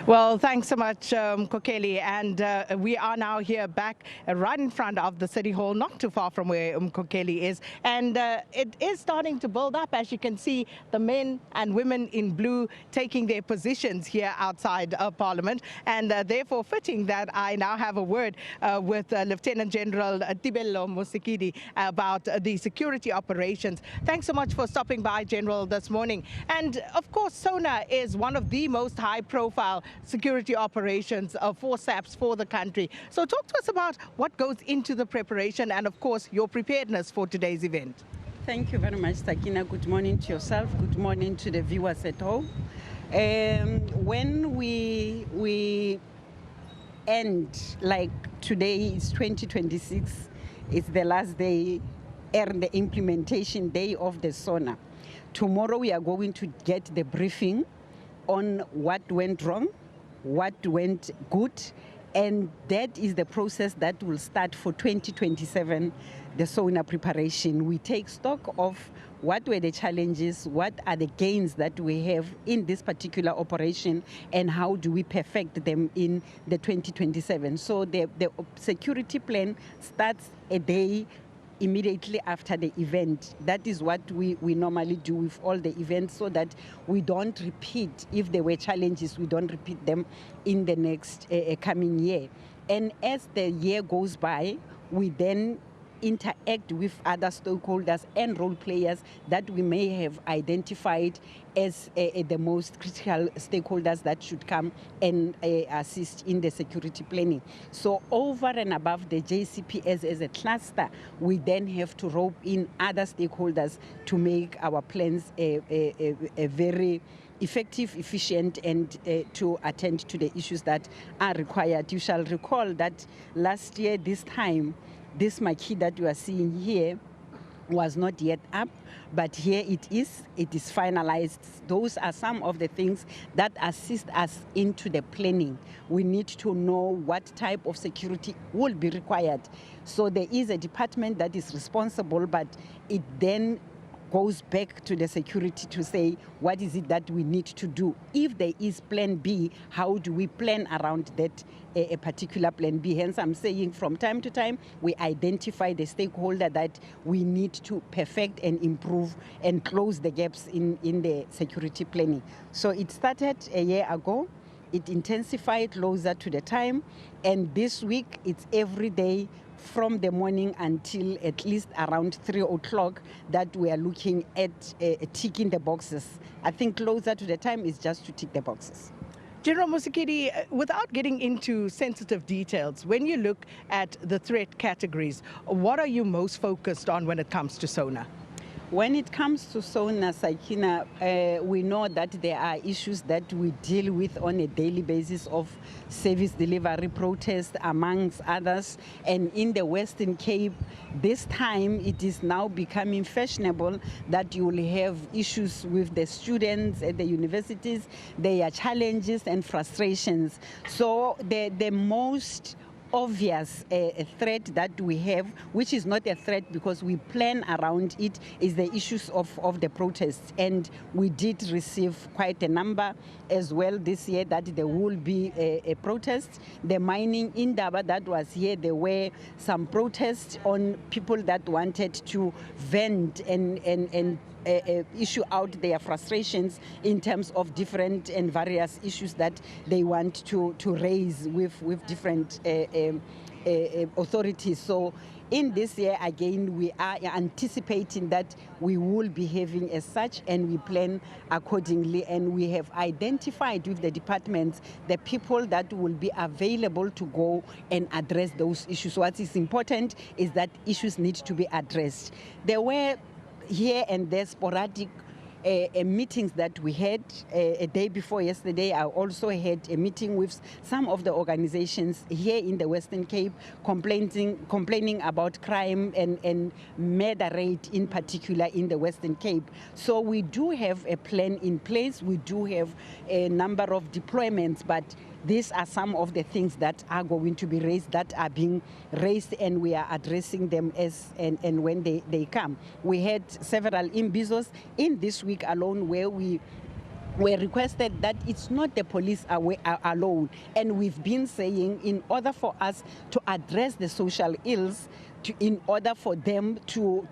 Well, thanks so much, Kokeli. And we are now here back right in front of the City Hall, not too far from where Kokeli is. And it is starting to build up. As you can see, the men and women in blue taking their positions here outside Parliament. And therefore fitting that I now have a word with Lieutenant General Tebello Mosikili about the security operations. Thanks so much for stopping by, General, this morning. And of course, SONA is one of the most high-profile security operations for SAPs for the country. So talk to us about what goes into the preparation and, of course, your preparedness for today's event. Thank you very much, Sakina. Good morning to yourself. Good morning to the viewers at home. When we end, like today is 2026, it's the last day and the implementation day of the SONA. Tomorrow we are going to get the briefing on what went wrong, what went good, and that is the process that will start for 2027, the SONA preparation. We take stock of what were the challenges, what are the gains that we have in this particular operation, and how do we perfect them in the 2027. So the security plan starts a day immediately after the event. That is what we normally do with all the events, so that we don't repeat, if there were challenges, we don't repeat them in the next coming year. And as the year goes by, we then interact with other stakeholders and role players that we may have identified as the most critical stakeholders that should come and assist in the security planning. So over and above the JCPS as a cluster, we then have to rope in other stakeholders to make our plans a very effective, efficient, and to attend to the issues that are required. You shall recall that last year, this time, this marquee that you are seeing here was not yet up, but here it is finalized. Those are some of the things that assist us into the planning. We need to know what type of security will be required. So there is a department that is responsible, but it then goes back to the security to say, what is it that we need to do? If there is plan B, how do we plan around that a particular plan B? Hence, I'm saying from time to time, we identify the stakeholder that we need to perfect and improve and close the gaps in the security planning. So it started a year ago. It intensified closer to the time. And this week, it's every day from the morning until at least around 3 o'clock that we are looking at ticking the boxes. I think closer to the time is just to tick the boxes. General Mosikili, without getting into sensitive details, when you look at the threat categories, what are you most focused on when it comes to SONA? When it comes to SONA, Sakina, we know that there are issues that we deal with on a daily basis of service delivery protests, amongst others. And in the Western Cape, this time it is now becoming fashionable that you will have issues with the students at the universities, their challenges and frustrations. So the most obvious threat that we have, which is not a threat because we plan around it, is the issues of the protests. And we did receive quite a number as well this year that there will be a protest. The mining in Daba that was here, there were some protests on people that wanted to vent and issue out their frustrations in terms of different and various issues that they want to raise with different authorities. So in this year, again, we are anticipating that we will be having as such, and we plan accordingly. And we have identified with the departments the people that will be available to go and address those issues. What is important is that issues need to be addressed. There were here and there sporadic meetings that we had. A day before yesterday, I also had a meeting with some of the organizations here in the Western Cape complaining about crime and murder rate in particular in the Western Cape. So we do have a plan in place. We do have a number of deployments, but these are some of the things that are going to be raised, that are being raised, and we are addressing them as and when they come. We had several imbizos in this week alone where we we requested that it's not the police alone. And we've been saying, in order for us to address the social ills, in order for them to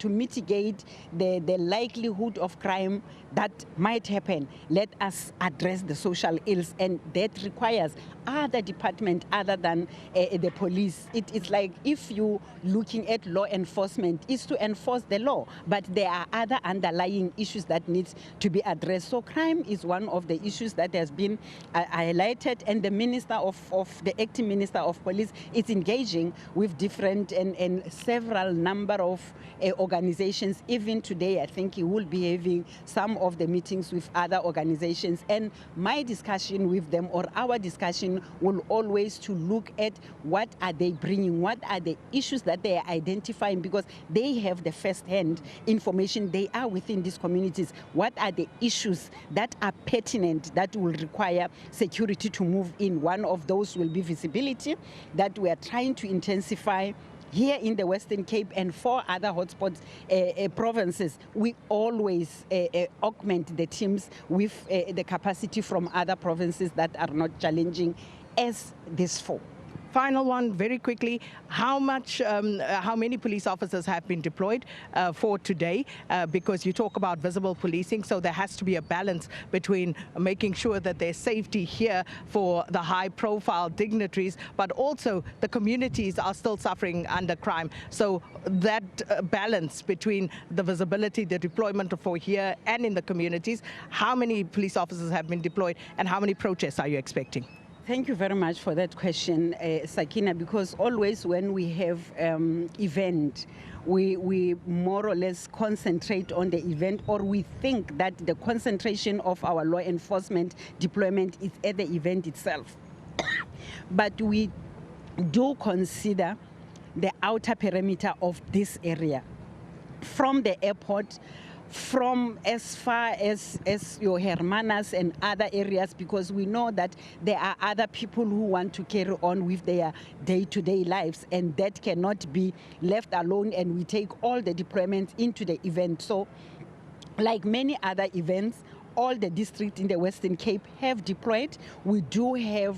mitigate the likelihood of crime that might happen, let us address the social ills, and that requires other department other than the police. It's like if you looking at law enforcement is to enforce the law, but there are other underlying issues that needs to be addressed. So crime is one of the issues that has been highlighted, and the the acting minister of police is engaging with different and several number of organizations. Even today, I think he will be having some of the meetings with other organizations, and my discussion with them, or our discussion, will always to look at what are they bringing, what are the issues that they are identifying, because they have the first-hand information. They are within these communities. What are the issues that are pertinent that will require security to move in? One of those will be visibility, that we are trying to intensify here in the Western Cape and 4 other hotspots provinces. We always augment the teams with the capacity from other provinces that are not challenging as this 4. Final one, very quickly, how many police officers have been deployed for today? Because you talk about visible policing, so there has to be a balance between making sure that there's safety here for the high-profile dignitaries, but also the communities are still suffering under crime. So that balance between the visibility, the deployment for here and in the communities, how many police officers have been deployed and how many protests are you expecting? Thank you very much for that question, Sakina, because always when we have event, we more or less concentrate on the event, or we think that the concentration of our law enforcement deployment is at the event itself. But we do consider the outer perimeter of this area, from the airport, from as far as your Hermanas and other areas, because we know that there are other people who want to carry on with their day-to-day lives, and that cannot be left alone, and we take all the deployments into the event. So like many other events, all the districts in the Western Cape have deployed. We do have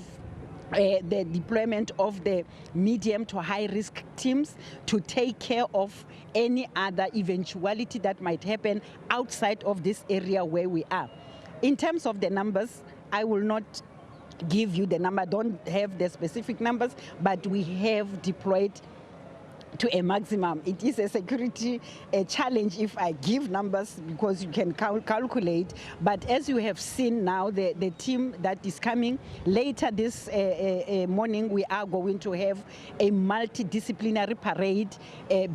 the deployment of the medium to high risk teams to take care of any other eventuality that might happen outside of this area where we are. In terms of the numbers, I will not give you the number, don't have the specific numbers, but we have deployed to a maximum. It is a security challenge if I give numbers, because you can calculate. But as you have seen now, the team that is coming later this morning, we are going to have a multidisciplinary parade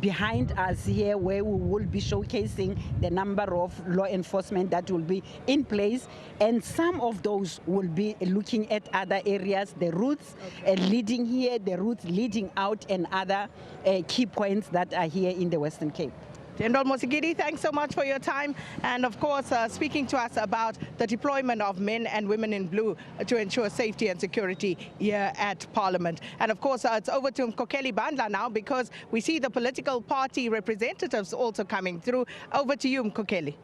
behind us here, where we will be showcasing the number of law enforcement that will be in place. And some of those will be looking at other areas, the routes leading here, the routes leading out, and other key points that are here in the Western Cape. Tebello Mosikili, thanks so much for your time, and of course speaking to us about the deployment of men and women in blue to ensure safety and security here at Parliament. And of course it's over to Mkokeli Bandla now, because we see the political party representatives also coming through. Over to you, Mkokeli.